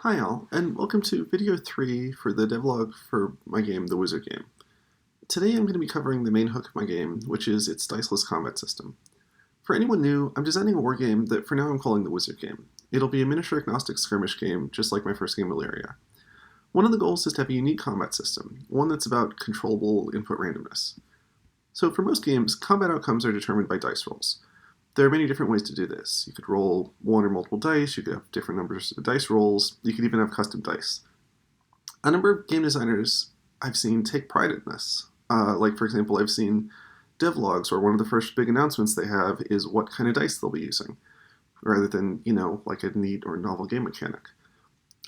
Hi all, and welcome to video 3 for the devlog for my game, The Wizard Game. Today I'm going to be covering the main hook of my game, which is its diceless combat system. For anyone new, I'm designing a wargame that for now I'm calling The Wizard Game. It'll be a miniature agnostic skirmish game, just like my first game, Illyria. One of the goals is to have a unique combat system, one that's about controllable input randomness. So for most games, combat outcomes are determined by dice rolls. There are many different ways to do this. You could roll one or multiple dice, you could have different numbers of dice rolls, you could even have custom dice. A number of game designers I've seen take pride in this. Like, for example, I've seen devlogs where one of the first big announcements they have is what kind of dice they'll be using, rather than, like a neat or novel game mechanic.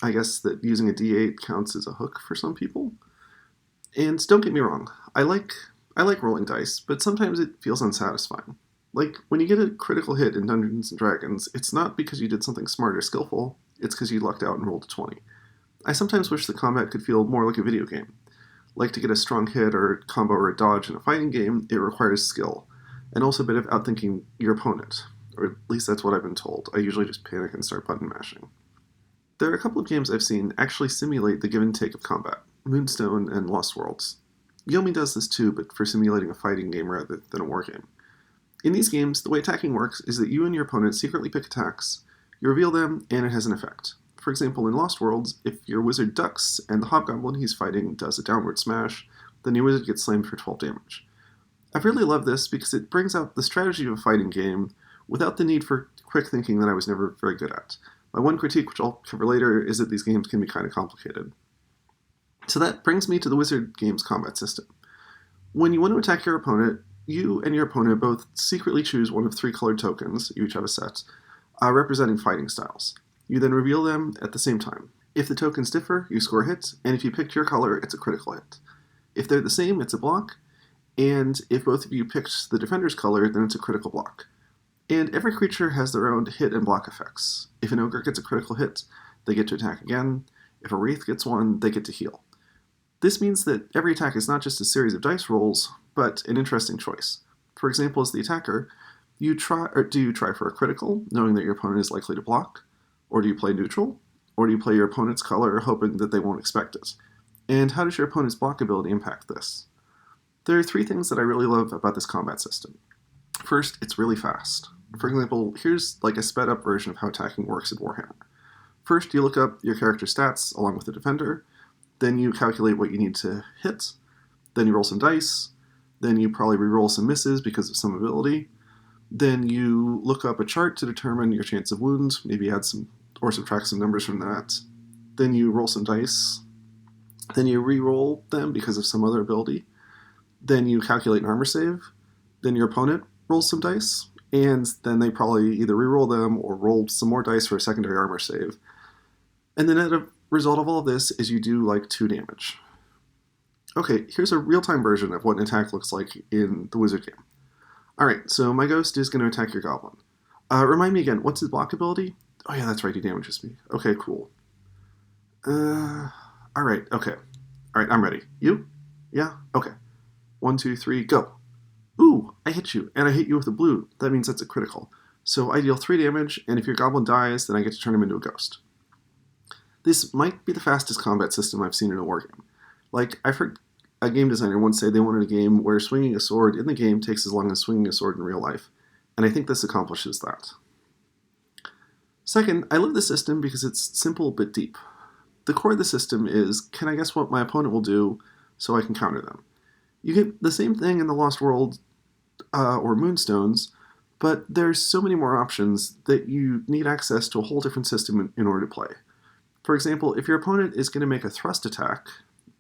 I guess that using a D8 counts as a hook for some people. And don't get me wrong, I like rolling dice, but sometimes it feels unsatisfying. Like, when you get a critical hit in Dungeons & Dragons, it's not because you did something smart or skillful, it's because you lucked out and rolled a 20. I sometimes wish the combat could feel more like a video game. Like, to get a strong hit or combo or a dodge in a fighting game, it requires skill, and also a bit of outthinking your opponent. Or at least that's what I've been told. I usually just panic and start button mashing. There are a couple of games I've seen actually simulate the give and take of combat, Moonstone and Lost Worlds. Yomi does this too, but for simulating a fighting game rather than a wargame. In these games, the way attacking works is that you and your opponent secretly pick attacks, you reveal them, and it has an effect. For example, in Lost Worlds, if your wizard ducks and the hobgoblin he's fighting does a downward smash, then your wizard gets slammed for 12 damage. I've really loved this because it brings out the strategy of a fighting game without the need for quick thinking that I was never very good at. My one critique, which I'll cover later, is that these games can be kind of complicated. So that brings me to the Wizard Game's combat system. When you want to attack your opponent, you and your opponent both secretly choose one of 3 colored tokens, you each have a set, representing fighting styles. You then reveal them at the same time. If the tokens differ, you score a hit, and if you picked your color, it's a critical hit. If they're the same, it's a block, and if both of you picked the defender's color, then it's a critical block. And every creature has their own hit and block effects. If an ogre gets a critical hit, they get to attack again. If a wraith gets one, they get to heal. This means that every attack is not just a series of dice rolls, but an interesting choice. For example, as the attacker, do you try for a critical, knowing that your opponent is likely to block? Or do you play neutral? Or do you play your opponent's color, hoping that they won't expect it? And how does your opponent's block ability impact this? There are 3 things that I really love about this combat system. First, it's really fast. For example, here's like a sped up version of how attacking works in Warhammer. First, you look up your character's stats along with the defender, then you calculate what you need to hit, then you roll some dice, then you probably reroll some misses because of some ability. Then you look up a chart to determine your chance of wounds, maybe add some or subtract some numbers from that. Then you roll some dice. Then you re-roll them because of some other ability. Then you calculate an armor save. Then your opponent rolls some dice, and then they probably either re-roll them or roll some more dice for a secondary armor save. And then a result of all of this is you do like 2 damage. Okay, here's a real-time version of what an attack looks like in the Wizard Game. Alright, so my ghost is going to attack your goblin. Remind me again, what's his block ability? Oh yeah, that's right, he damages me. Okay, cool. Alright, okay. Alright, I'm ready. You? Yeah? Okay. 1, 2, 3, go. Ooh, I hit you, and I hit you with a blue. That means that's a critical. So I deal 3 damage, and if your goblin dies, then I get to turn him into a ghost. This might be the fastest combat system I've seen in a wargame. Like, I've heard a game designer once say they wanted a game where swinging a sword in the game takes as long as swinging a sword in real life, and I think this accomplishes that. Second, I love the system because it's simple but deep. The core of the system is, can I guess what my opponent will do so I can counter them? You get the same thing in the Lost World or Moonstones, but there's so many more options that you need access to a whole different system in order to play. For example, if your opponent is going to make a thrust attack,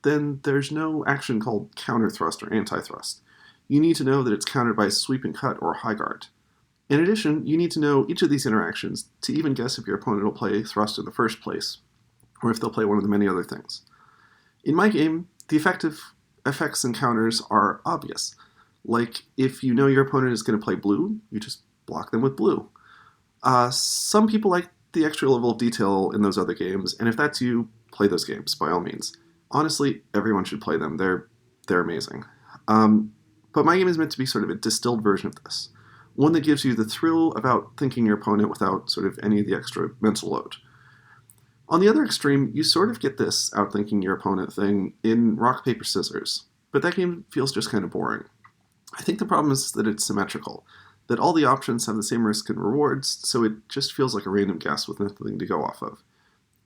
then there's no action called counter thrust or anti-thrust. You need to know that it's countered by a sweep and cut or high guard. In addition, you need to know each of these interactions to even guess if your opponent will play thrust in the first place, or if they'll play one of the many other things. In my game, the effects and counters are obvious. Like, if you know your opponent is going to play blue, you just block them with blue. Some people like the extra level of detail in those other games, and if that's you, play those games, by all means. Honestly, everyone should play them. They're amazing. But my game is meant to be sort of a distilled version of this. One that gives you the thrill about thinking your opponent without sort of any of the extra mental load. On the other extreme, you sort of get this outthinking your opponent thing in rock, paper, scissors, but that game feels just kind of boring. I think the problem is that it's symmetrical, that all the options have the same risk and rewards, so it just feels like a random guess with nothing to go off of.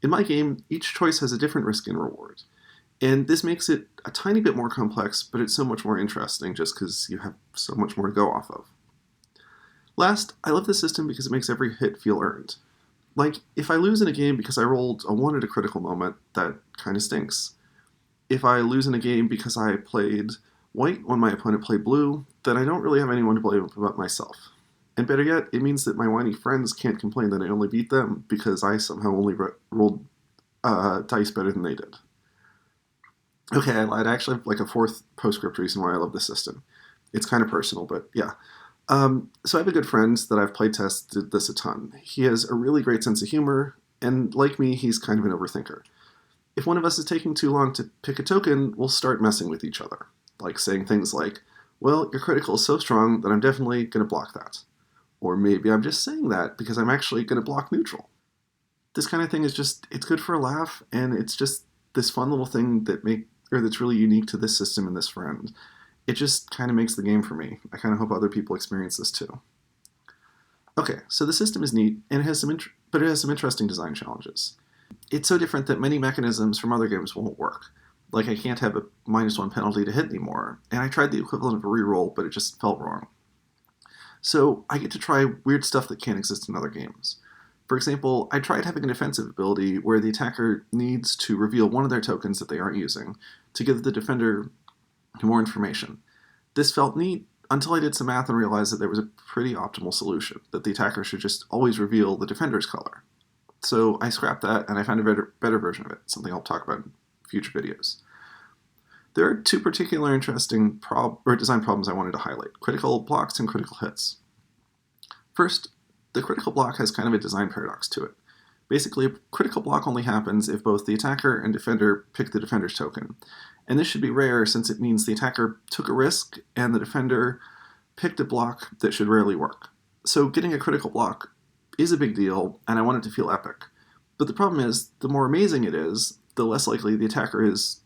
In my game, each choice has a different risk and reward, and this makes it a tiny bit more complex, but it's so much more interesting just because you have so much more to go off of. Last, I love the system because it makes every hit feel earned. Like, if I lose in a game because I rolled a 1 at a critical moment, that kind of stinks. If I lose in a game because I played white when my opponent played blue, then I don't really have anyone to blame but myself. And better yet, it means that my whiny friends can't complain that I only beat them because I somehow only rolled dice better than they did. Okay, I lied. I actually have like a fourth postscript reason why I love this system. It's kind of personal, but yeah. So I have a good friend that I've playtested this a ton. He has a really great sense of humor, and like me, he's kind of an overthinker. If one of us is taking too long to pick a token, we'll start messing with each other, like saying things like, well, your critical is so strong that I'm definitely going to block that. Or maybe I'm just saying that because I'm actually going to block neutral. This kind of thing is just, it's good for a laugh, and it's just this fun little thing that's really unique to this system and this friend. It just kind of makes the game for me. I kind of hope other people experience this too. Okay, so the system is neat, and it has some interesting design challenges. It's so different that many mechanisms from other games won't work. Like, I can't have a -1 penalty to hit anymore, and I tried the equivalent of a reroll, but it just felt wrong. So I get to try weird stuff that can't exist in other games. For example, I tried having a defensive ability where the attacker needs to reveal one of their tokens that they aren't using to give the defender more information. This felt neat until I did some math and realized that there was a pretty optimal solution, that the attacker should just always reveal the defender's color. So I scrapped that and I found a better version of it, something I'll talk about in future videos. There are two particular interesting design problems I wanted to highlight: critical blocks and critical hits. First, the critical block has kind of a design paradox to it. Basically, a critical block only happens if both the attacker and defender pick the defender's token. And this should be rare since it means the attacker took a risk and the defender picked a block that should rarely work. So getting a critical block is a big deal, and I want it to feel epic. But the problem is, the more amazing it is, the less likely the attacker is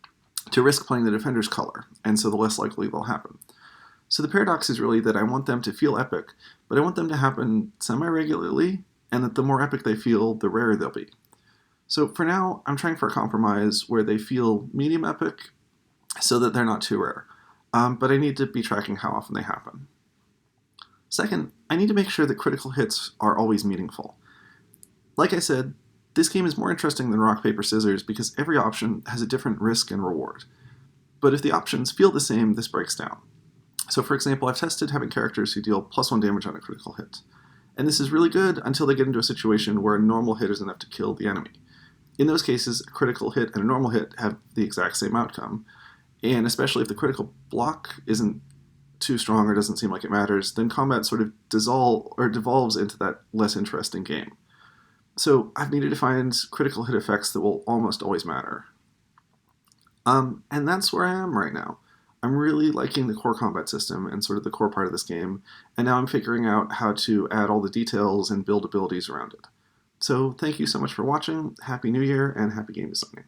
to risk playing the defender's color, and so the less likely they'll happen. So the paradox is really that I want them to feel epic, but I want them to happen semi-regularly, and that the more epic they feel, the rarer they'll be. So for now, I'm trying for a compromise where they feel medium epic, so that they're not too rare. But I need to be tracking how often they happen. Second, I need to make sure that critical hits are always meaningful. Like I said, this game is more interesting than rock, paper, scissors because every option has a different risk and reward. But if the options feel the same, this breaks down. So for example, I've tested having characters who deal +1 damage on a critical hit. And this is really good until they get into a situation where a normal hit is enough to kill the enemy. In those cases, a critical hit and a normal hit have the exact same outcome. And especially if the critical block isn't too strong or doesn't seem like it matters, then combat sort of devolves into that less interesting game. So I've needed to find critical hit effects that will almost always matter. And that's where I am right now. I'm really liking the core combat system and sort of the core part of this game, and now I'm figuring out how to add all the details and build abilities around it. So thank you so much for watching, Happy New Year, and happy game designing.